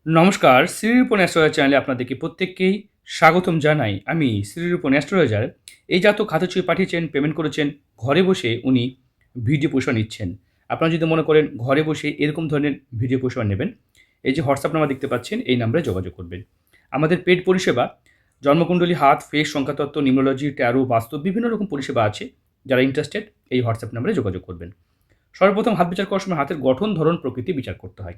নমস্কার, শ্রীরূপণ অ্যাস্ট্রোলজার চ্যানেলে আপনাদেরকে প্রত্যেককেই স্বাগতম জানাই। আমি শ্রীরূপণ অ্যাস্ট্রোলজার। এই জাতক হাতে ছুঁয়ে পাঠিয়েছেন, পেমেন্ট করেছেন, ঘরে বসে উনি ভিডিও পরিষেবা নিচ্ছেন। আপনারা যদি মনে করেন ঘরে বসে এরকম ধরনের ভিডিও পরিষেবা নেবেন, এই যে হোয়াটসঅ্যাপ নাম্বার দেখতে পাচ্ছেন, এই নাম্বারে যোগাযোগ করবেন। আমাদের পেড পরিষেবা জন্মকুণ্ডলী, হাত, ফেস, সংখ্যাতত্ত্ব, নিউমোলজি, ট্যারো, বাস্তু বিভিন্ন রকম পরিষেবা আছে। যারা ইন্টারেস্টেড এই হোয়াটসঅ্যাপ নাম্বারে যোগাযোগ করবেন। সর্বপ্রথম হাত বিচার করার সময় হাতের গঠন, ধরন, প্রকৃতি বিচার করতে হয়।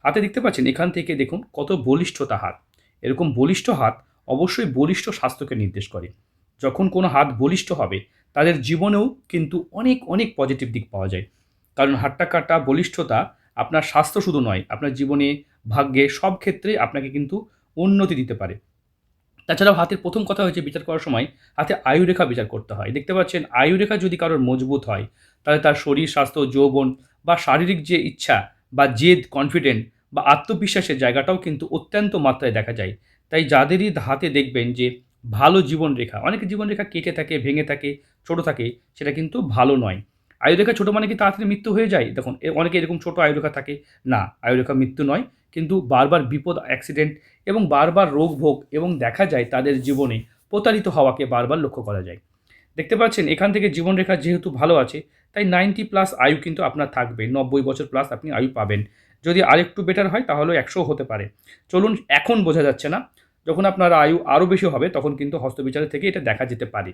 হাতে দেখতে পাচ্ছেন এখান থেকে দেখুন কত বলিষ্ঠতা হাত। এরকম বলিষ্ঠ হাত অবশ্যই বলিষ্ঠ স্বাস্থ্যকে নির্দেশ করে। যখন কোনো হাত বলিষ্ঠ হবে তাদের জীবনেও কিন্তু অনেক অনেক পজিটিভ দিক পাওয়া যায়। কারণ হাতটা কাটা বলিষ্ঠতা আপনার স্বাস্থ্য শুধু নয়, আপনার জীবনে, ভাগ্যে সব ক্ষেত্রে আপনাকে কিন্তু উন্নতি দিতে পারে। তাছাড়াও হাতের প্রথম কথা হচ্ছে বিচার করার সময় হাতে আয়ুরেখা বিচার করতে হয়। দেখতে পাচ্ছেন আয়ুরেখা যদি কারোর মজবুত হয় তাহলে তার শরীর স্বাস্থ্য, যৌবন বা শারীরিক যে ইচ্ছা বা জেদ, কনফিডেন্ট বা আত্মবিশ্বাসের জায়গাটাও কিন্তু অত্যন্ত মাত্রায় দেখা যায়। তাই যাদেরই হাতে দেখবেন যে ভালো জীবনরেখা, অনেকের জীবনরেখা কেটে থাকে, ভেঙে থাকে, ছোট থাকে, সেটা কিন্তু ভালো নয়। আয়ুরেখা ছোট মানে কি তাড়াতাড়ি মৃত্যু হয়ে যায়? দেখুন অনেকে এরকম ছোট আয়ুরেখা থাকে। না, আয়ুরেখা মৃত্যু নয়, কিন্তু বারবার বিপদ, অ্যাক্সিডেন্ট এবং বারবার রোগ ভোগ এবং দেখা যায় তাদের জীবনে প্রতারিত হওয়াকে বারবার লক্ষ্য করা যায়। দেখতে পাচ্ছেন এখান থেকে জীবনরেখা যেহেতু ভালো আছে, তাই 90 প্লাস আয়ু কিন্তু আপনার থাকবে। 90 বছর প্লাস আপনি আয়ু পাবেন। যদি আরেকটু বেটার হয় তাহলে 100 হতে পারে। চলুন, এখন বোঝা যাচ্ছে না। যখন আপনার আয়ু আরও বেশি হবে তখন কিন্তু হস্তবিচারের থেকে এটা দেখা যেতে পারে।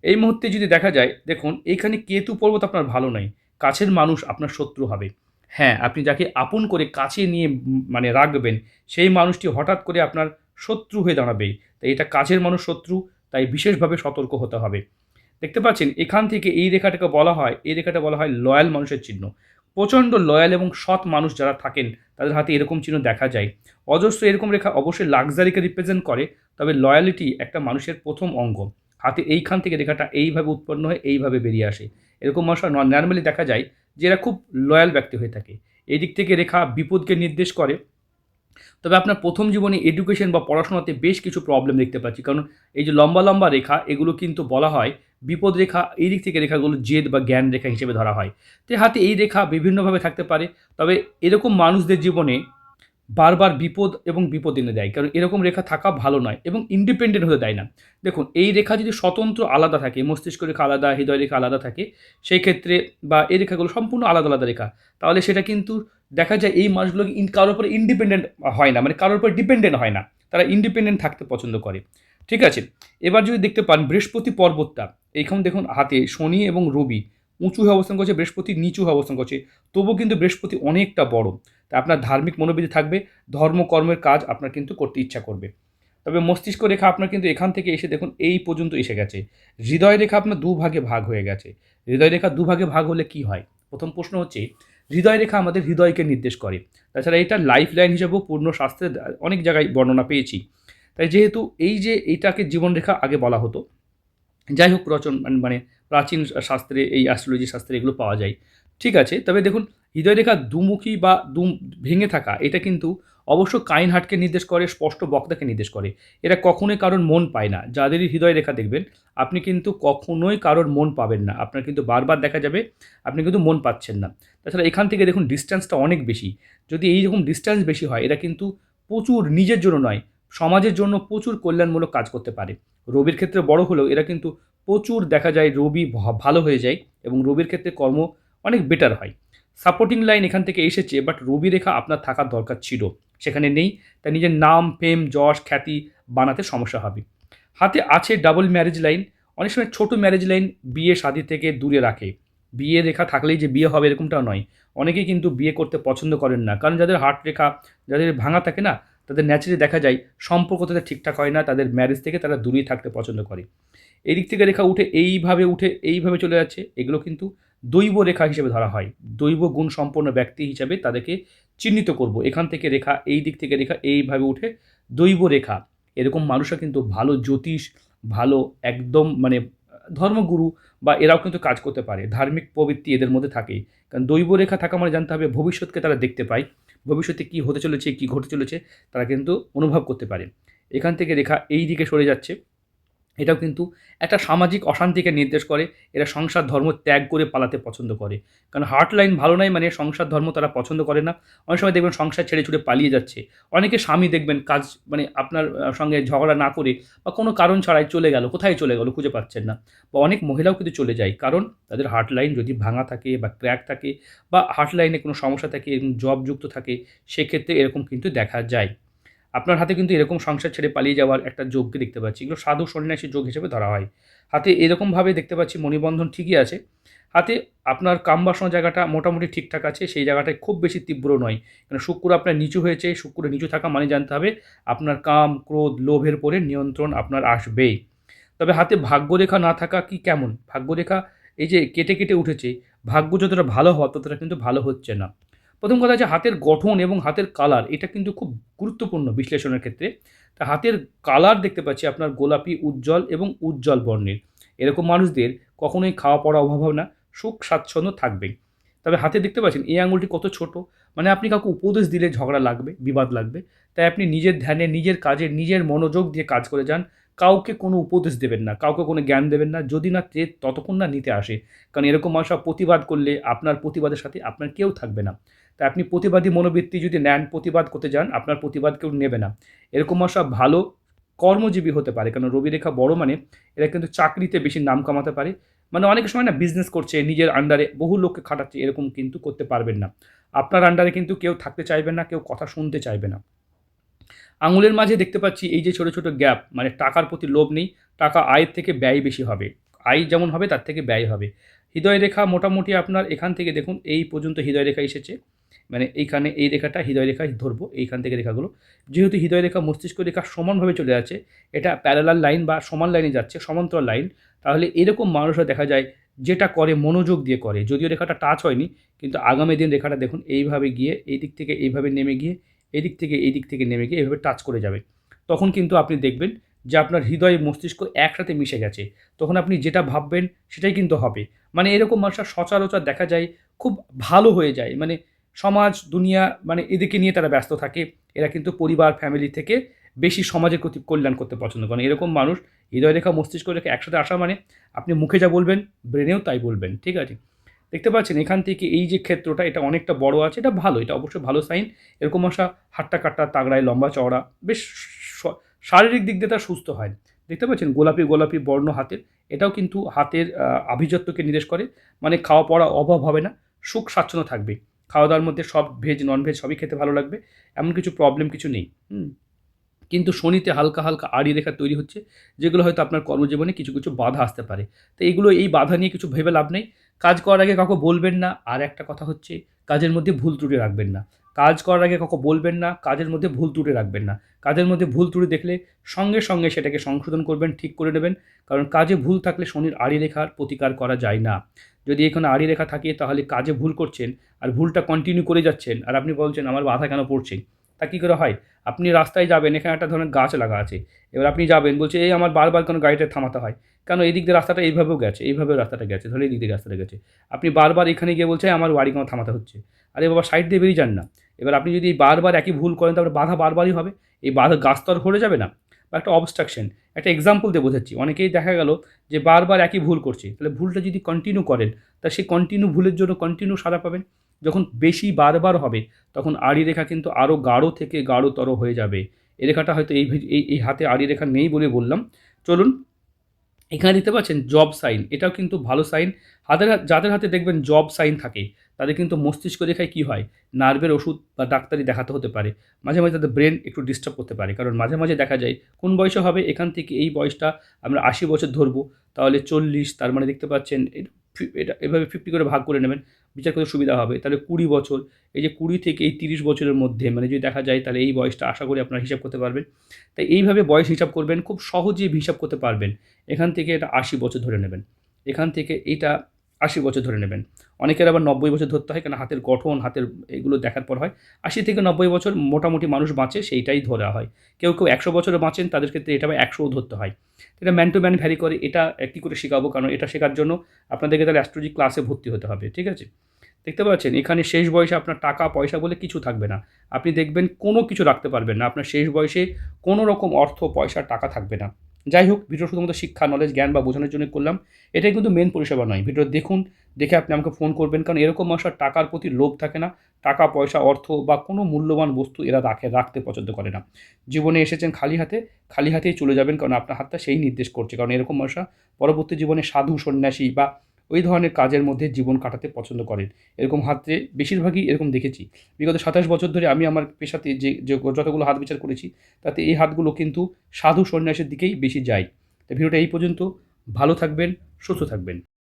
এই মুহূর্তে যদি দেখা যায়, দেখুন এইখানে কেতু পর্বত আপনার ভালো নয়। কাছের মানুষ আপনার শত্রু হবে। হ্যাঁ, আপনি যাকে আপন করে কাছে নিয়ে মানে রাখবেন, সেই মানুষটি হঠাৎ করে আপনার শত্রু হয়ে দাঁড়াবে। তাই এটা কাছের মানুষ শত্রু, তাই বিশেষভাবে সতর্ক হতে হবে। দেখতে পাচ্ছেন এখান থেকে এই রেখাটাকে বলা হয়, এই রেখাটা বলা হয় লয়াল মানুষের চিহ্ন। প্রচণ্ড লয়াল এবং সৎ মানুষ যারা থাকেন তাদের হাতে এরকম চিহ্ন দেখা যায়। অজস্র এরকম রেখা অবশ্যই লাক্সারিকে রিপ্রেজেন্ট করে, তবে লয়ালিটি একটা মানুষের প্রথম অঙ্গ। হাতে এইখান থেকে রেখাটা এইভাবে উৎপন্ন হয়ে এইভাবে বেরিয়ে আসে। এরকম মানুষ নর্মালি দেখা যায় যে এরা খুব লয়াল ব্যক্তি হয়ে থাকে। এই দিক থেকে রেখা বিপদকে নির্দেশ করে। তবে আপনার প্রথম জীবনে এডুকেশন বা পড়াশোনাতে বেশ কিছু প্রবলেম দেখতে পাচ্ছি। কারণ এই যে লম্বা লম্বা রেখা এগুলো কিন্তু বলা হয় বিপদ রেখা। এই দিক থেকে রেখাগুলো জেদ বা জ্ঞান রেখা হিসেবে ধরা হয়। তো হাতে এই রেখা বিভিন্নভাবে থাকতে পারে। তবে এরকম মানুষদের জীবনে বারবার বিপদ এবং বিপদ এনে দেয়। কারণ এরকম রেখা থাকা ভালো নয় এবং ইন্ডিপেন্ডেন্ট হতে দেয় না। দেখুন এই রেখা যদি স্বতন্ত্র আলাদা থাকে, মস্তিষ্ক রেখা আলাদা, হৃদয় রেখা আলাদা থাকে, সেই ক্ষেত্রে বা এই রেখাগুলো সম্পূর্ণ আলাদা আলাদা রেখা, তাহলে সেটা কিন্তু দেখা যায় এই মানুষগুলো কারোর উপরে ইন্ডিপেন্ডেন্ট হয় না, মানে কারোর উপর ডিপেন্ডেন্ট হয় না। তারা ইন্ডিপেন্ডেন্ট থাকতে পছন্দ করে। ঠিক আছে? এবার যদি দেখতে পান বৃহস্পতি পর্বতটা, এইখানে দেখুন হাতে শনি এবং রবি উঁচু হয়ে অবস্থান করছে, বৃহস্পতি নিচু হয়ে অবস্থান করছে। তবুও কিন্তু বৃহস্পতি অনেকটা বড়। তা আপনার ধার্মিক মনোবৃত্তি থাকবে, ধর্মকর্মের কাজ আপনার কিন্তু করতে ইচ্ছা করবে। তবে মস্তিষ্ক রেখা আপনার কিন্তু এখান থেকে এসে দেখুন এই পর্যন্ত এসে গেছে। হৃদয় রেখা আপনার দুভাগে ভাগ হয়ে গেছে। হৃদয় রেখা দুভাগে ভাগ হলে কি হয়? প্রথম প্রশ্ন হচ্ছে, হৃদয় রেখা আমাদের হৃদয়কে নির্দেশ করে। তাছাড়া এটা লাইফ লাইন হিসেবেও পূর্ণ শাস্ত্রে অনেক জায়গায় বর্ণনা পেয়েছি। তাই যেহেতু এই যে এইটাকে জীবনরেখা আগে বলা হতো, যাই হোক মানে প্রাচীন শাস্ত্রে, এই অ্যাস্ট্রোলজি শাস্ত্রে এগুলো পাওয়া যায়। ঠিক আছে? তবে দেখুন হৃদয়রেখা দুমুখী বা ভেঙে থাকা এটা কিন্তু অবশ্য কাইন হার্টকে নির্দেশ করে, স্পষ্ট বক্তাকে নির্দেশ করে। এরা কখনোই কারোর মন পায় না। যাদেরই হৃদয় রেখা দেখবেন, আপনি কিন্তু কখনোই কারোর মন পাবেন না। আপনার কিন্তু বারবার দেখা যাবে আপনি কিন্তু মন পাচ্ছেন না। তাছাড়া এখান থেকে দেখুন ডিসট্যান্সটা অনেক বেশি। যদি এইরকম ডিসট্যান্স বেশি হয়, এরা কিন্তু প্রচুর নিজের জন্য নয়, সমাজের জন্য প্রচুর কল্যাণমূলক কাজ করতে পারে। রবির ক্ষেত্রে বড় হলেও এরা কিন্তু প্রচুর দেখা যায় রবি ভালো হয়ে যায় এবং রবির ক্ষেত্রে কর্ম অনেক বেটার হয়। সাপোর্টিং লাইন এখান থেকে এসেছে, বাট রবি রেখা আপনার থাকার দরকার ছিল, সেখানে নেই। তাই নিজের নাম, ফেম, যশ, খ্যাতি বানাতে সমস্যা হবে। হাতে আছে ডাবল ম্যারেজ লাইন। অনেক সময় ছোট ম্যারেজ লাইন বিয়ে শাদী থেকে দূরে রাখে। বিয়ে রেখা থাকলেই যে বিয়ে হবে এরকমটাও নয়। অনেকেই কিন্তু বিয়ে করতে পছন্দ করেন না, কারণ যাদের হার্ট রেখা, যাদের ভাঙা থাকে না, তাদের ন্যাচারালি দেখা যায় সম্পর্ক তাদের ঠিকঠাক হয় না, তাদের ম্যারেজ থেকে তারা দূরেই থাকতে পছন্দ করে। এদিক থেকে রেখা উঠে এইভাবে চলে যাচ্ছে, এগুলো কিন্তু দৈব রেখা হিসেবে ধরা হয়। দৈব গুণ সম্পন্ন ব্যক্তি হিসাবে তাদেরকে চিহ্নিত করব। এখান থেকে রেখা, এই দিক থেকে রেখা এইভাবে উঠে দৈব রেখা। এরকম মানুষরা কিন্তু ভালো জ্যোতিষ, ভালো একদম মানে ধর্মগুরু বা এরাও কিন্তু কাজ করতে পারে। ধার্মিক প্রবৃত্তি এদের মধ্যে থাকেই। কারণ দৈব রেখা থাকা মানে জানতে হবে ভবিষ্যৎকে তারা দেখতে পায়। ভবিষ্যতে কী হতে চলেছে, কী ঘটে চলেছে তারা কিন্তু অনুভব করতে পারে। এখান থেকে রেখা এই দিকে সরে যাচ্ছে। এটাও কিন্তু একটা সামাজিক অশান্তিকে নির্দেশ করে। এরা সংসার ধর্ম ত্যাগ করে পালাতে পছন্দ করে। কারণ হার্ট লাইন ভালো নয় মানে সংসার ধর্ম তারা পছন্দ করে না। অনেক সময় দেখবেন সংসার ছেড়ে ছুড়ে পালিয়ে যাচ্ছে। অনেকে স্বামী দেখবেন কাজ মানে আপনার সঙ্গে ঝগড়া না করে বা কোনো কারণ ছাড়াই চলে গেল। কোথায় চলে গেল খুঁজে পাচ্ছেন না। বা অনেক মহিলাও কিন্তু চলে যায়। কারণ তাদের হার্ট লাইন যদি ভাঙা থাকে বা ক্র্যাক থাকে বা হার্ট লাইনে কোনো সমস্যা থাকে এবং জবযুক্ত থাকে, সেক্ষেত্রে এরকম কিন্তু দেখা যায়। আপনার হাতে কিন্তু এরকম সংসার ছেড়ে পালিয়ে যাওয়ার একটা যোগকে দেখতে পাচ্ছি। এগুলো সাধু সন্ন্যাসী যোগ হিসেবে ধরা হয়। হাতে এরকমভাবে দেখতে পাচ্ছি মণিবন্ধন ঠিকই আছে। হাতে আপনার কামবাসনা জায়গাটা মোটামুটি ঠিকঠাক আছে। সেই জায়গাটায় খুব বেশি তীব্র নয়। কারণ শুক্র আপনার নিচু হয়েছে। শুক্র নিচু থাকা মানে জানতে হবে আপনার কাম, ক্রোধ, লোভের উপরে নিয়ন্ত্রণ আপনার আসবেই। তবে হাতে ভাগ্যরেখা না থাকা কি কেমন? ভাগ্যরেখা এই যে কেটে, কেটে উঠেছে, ভাগ্য যতটা ভালো হওয়া ততটা কিন্তু ভালো হচ্ছে না। প্রথম কথা হচ্ছে হাতের গঠন এবং হাতের কালার এটা কিন্তু খুব গুরুত্বপূর্ণ বিশ্লেষণের ক্ষেত্রে। তা হাতের কালার দেখতে পাচ্ছি আপনার গোলাপি, উজ্জ্বল এবং উজ্জ্বল বর্ণের। এরকম মানুষদের কখনোই খাওয়া পড়া অভাব হবে না, সুখ স্বাচ্ছন্দ্য থাকবে। তবে হাতে দেখতে পাচ্ছেন এই আঙুলটি কত ছোট, মানে আপনি কাউকে উপদেশ দিলে ঝগড়া লাগবে, বিবাদ লাগবে। তাই আপনি নিজের ধ্যানে, নিজের কাজে, নিজের মনোযোগ দিয়ে কাজ করে যান। কাউকে কোনো উপদেশ দেবেন না, কাউকে কোনো জ্ঞান দেবেন না, যদি না ততক্ষণ না নিতে আসে। কারণ এরকম মানুষরা প্রতিবাদ করলে আপনার প্রতিবাদের সাথে আপনার কেউ থাকবে না। তাই আপনি প্রতিবাদী মনোবৃত্তি যদি নেন, প্রতিবাদ করতে যান, আপনার প্রতিবাদ কেউ নেবে না। এরকম মানুষরা ভালো কর্মজীবী হতে পারে। কারণ রবি রেখা বড় মানে এরা কিন্তু চাকরিতে বেশি নাম কামাতে পারে। মানে অনেক সময় না বিজনেস করছে, নিজের আন্ডারে বহু লোককে খাটাচ্ছে, এরকম কিন্তু করতে পারবেন না। আপনার আন্ডারে কিন্তু কেউ থাকতে চাইবে না, কেউ কথা শুনতে চাইবে না। আঙুলের মাঝে দেখতে পাচ্ছি এই যে ছোট, ছোট গ্যাপ মানে টাকার প্রতি লোভ নেই। টাকা আয়ের থেকে ব্যয় বেশি হবে। আয় যেমন হবে তার থেকে ব্যয় হবে। হৃদয় রেখা মোটামুটি আপনার এখান থেকে দেখুন এই পর্যন্ত হৃদয় রেখা এসেছে। মানে এইখানে এই রেখাটা হৃদয় রেখায় ধরবো এইখান থেকে রেখাগুলো। যেহেতু হৃদয় রেখা মস্তিষ্ক রেখা সমানভাবে চলে যাচ্ছে, এটা প্যারালাল লাইন বা সমান লাইনে যাচ্ছে, সমান্তরাল লাইন। তাহলে এরকম মানুষরা দেখা যায় যেটা করে মনোযোগ দিয়ে করে। যদিও রেখাটা টাচ হয়নি কিন্তু আগামী দিন রেখাটা দেখুন এইভাবে গিয়ে এই দিক থেকে এইভাবে নেমে গিয়ে এদিক থেকে এই দিক থেকে নেমে গিয়ে এভাবে টাচ করে যাবে। তখন কিন্তু আপনি দেখবেন যে আপনার হৃদয় মস্তিষ্ক একসাথে মিশে গেছে। তখন আপনি যেটা ভাববেন সেটাই কিন্তু হবে। মানে এরকম মানুষরা সচরাচর দেখা যায় খুব ভালো হয়ে যায়। মানে সমাজ, দুনিয়া মানে এদিকে নিয়ে তারা ব্যস্ত থাকে। এরা কিন্তু পরিবার, ফ্যামিলি থেকে বেশি সমাজের প্রতি কল্যাণ করতে পছন্দ করেন। এরকম মানুষ হৃদয় রেখা, মস্তিষ্ক রেখা একসাথে আসা মানে আপনি মুখে যা বলবেন, ব্রেনেও তাই বলবেন। ঠিক আছে? দেখতে পাচ্ছেন এখান থেকে এই যে ক্ষেত্রটা এটা অনেকটা বড় আছে, এটা ভালো, এটা অবশ্যই ভালো সাইন। এরকম আসা হাট্টা-কাট্টা, তাগড়ায়, লম্বা চওড়া বেশ স শারীরিক দিক দিয়ে তারা সুস্থ হয়। দেখতে পাচ্ছেন গোলাপি, গোলাপি বর্ণ হাতের, এটাও কিন্তু হাতের আভিজাত্যকে নির্দেশ করে। মানে খাওয়া পড়া অভাব হবে না, সুখ স্বাচ্ছন্দ্য থাকবে। খাওয়া-দাওয়ার মধ্যে সব ভেজ, নন-ভেজ সবই খেতে ভালো লাগবে। এমন কিছু প্রবলেম কিছু নেই। কিন্তু শনিতে হালকা, হালকা আড়ি রেখা তৈরি হচ্ছে, যেগুলো হয়তো আপনার কর্মজীবনে কিছু, কিছু বাধা আসতে পারে। তো এগুলো এই বাধা নিয়ে কিছু ভেবে লাভ নেই। কাজ করার আগে কাউকে বলবেন না। আর একটা কথা হচ্ছে কাজের মধ্যে ভুল ত্রুটি রাখবেন না। কাজ করার আগে কাউকে বলবেন না, কাজের মধ্যে ভুল ত্রুটি রাখবেন না। কাজের মধ্যে ভুল ত্রুটি দেখলে সঙ্গে, সঙ্গে সেটাকে সংশোধন করবেন, ঠিক করে নেবেন। কারণ কাজে ভুল থাকলে শনির আড়ি রেখার প্রতিকার করা যায় না। যদি এখানে আড়ি রেখা থাকে তাহলে কাজে ভুল করছেন আর ভুলটা কন্টিনিউ করে যাচ্ছেন আর আপনি বলছেন আমার বাধা কেন পড়ছে? তা কী করে হয়? আপনি রাস্তায় যাবেন, এখানে একটা ধরনের গাছ লাগা আছে। এবার আপনি যাবেন, বলছে এই আমার বারবার কেন গাড়িটা থামাতে হয়? কেন এদিক দিয়ে রাস্তাটা এইভাবেও গেছে, এইভাবেও রাস্তাটা গেছে, তাহলে এদিক দিয়ে রাস্তাটা গেছে। আপনি বারবার এখানে গিয়ে বলছে আমার গাড়ি কেন থামাতে হচ্ছে? আরে বাবা সাইড দিয়ে বেরিয়ে যান না। এবার আপনি যদি বারবার একই ভুল করেন তাহলে বাধা বারবারই হবে। এই বাধা গাছ তো আর সরে যাবে না। বা একটা অবস্ট্রাকশন। একটা এক্সাম্পল দিয়ে বোঝাচ্ছি। অনেকেই দেখা গেল যে বারবার একই ভুল করছে। তাহলে ভুলটা যদি কন্টিনিউ করেন, তা সেই কন্টিনিউ ভুলের জন্য কন্টিনিউ সাজা পাবেন। যখন বেশি বারবার হবে তখন আড়ি রেখা কিন্তু আরও গাঢ় থেকে গাঢ়তর হয়ে যাবে। এই রেখাটা হয়তো এই হাতে আড়ি রেখা নেই বলে বললাম। চলুন এখানে দেখতে পাচ্ছেন জব সাইন, এটাও কিন্তু ভালো সাইন। যাদের হাতে দেখবেন জব সাইন থাকে তাদের কিন্তু মস্তিষ্ক রেখায় কী হয়, নার্ভের ওষুধ বা ডাক্তারি দেখাতে হতে পারে। মাঝে, মাঝে তাদের ব্রেন একটু ডিস্টার্ব করতে পারে। কারণ মাঝে, মাঝে দেখা যায় কোন বয়সে হবে এখান থেকে এই বয়সটা আমরা ৮০ বছর ধরবো, তাহলে ৪০ তার মানে দেখতে পাচ্ছেন এটা এভাবে 50 করে ভাগ করে নেবেন, বিচার করতে সুবিধা হবে। তাহলে ২০ বছর, এই যে ২০ থেকে এই ৩০ বছরের মধ্যে মানে যদি দেখা যায় তাহলে এই বয়সটা আশা করি আপনারা হিসাব করতে পারবেন। তাই এইভাবে বয়স হিসাব করবেন, খুব সহজেই হিসাব করতে পারবেন। এখান থেকে এটা ৮০ বছর ধরে নেবেন। এখান থেকে এটা ৮০ বছর ধরে নেবেন। অনেকের আবার ৯০ বছর ধরতে হয়, কারণ হাতের গঠন, হাতের এগুলো দেখার পর হয়। ৮০ থেকে ৯০ বছর মোটামুটি মানুষ বাঁচে, সেইটাই ধরা হয়। কেউ, কেউ ১০০ বছরও বাঁচেন, তাদের ক্ষেত্রে এটা আবার ১০০ও ধরতে হয়। এটা ম্যান টু ম্যান ভ্যারি করে। এটা কী করে শেখাবো? কারণ এটা শেখার জন্য আপনাদেরকে তাহলে অ্যাস্ট্রোলজি ক্লাসে ভর্তি হতে হবে। ঠিক আছে? দেখতে পাচ্ছেন এখানে শেষ বয়সে আপনার টাকা পয়সা বলে কিছু থাকবে না। আপনি দেখবেন কোনো কিছু রাখতে পারবেন না। আপনার শেষ বয়সে কোনো রকম অর্থ, পয়সা, টাকা থাকবে না। যাই হোক, ভিডিও শুধুমাত্র শিক্ষা, নলেজ, জ্ঞান বা বোঝানোর জন্য করলাম। এটাই কিন্তু মেন পরিষেবা নয়। ভিডিওটা দেখুন, দেখে আপনি আমাকে ফোন করবেন, কারণ এরকম মানুষের টাকার প্রতি লোভ থাকে না। টাকা, পয়সা, অর্থ বা কোনো মূল্যবান বস্তু এরা রাখতে পছন্দ করে না। জীবনে এসেছেন খালি হাতে, খালি হাতেই চলে যাবেন, কারণ আপনার হাতটা সেই নির্দেশ করছে। কারণ এরকম মানুষরা পরবর্তী জীবনে সাধু, সন্ন্যাসী বা ওই ধরনের কাজের মধ্যে জীবন কাটাতে পছন্দ করেন। এরকম হাতে বেশিরভাগই এরকম দেখেছি। বিগত ২৭ বছর ধরে আমি আমার পেশাতে যে যতগুলো হাত বিচার করেছি, তাতে এই হাতগুলো কিন্তু সাধু, সন্ন্যাসীর দিকেই বেশি যায়। তো ভিডিওটা এই পর্যন্ত। ভালো থাকবেন, সুস্থ থাকবেন।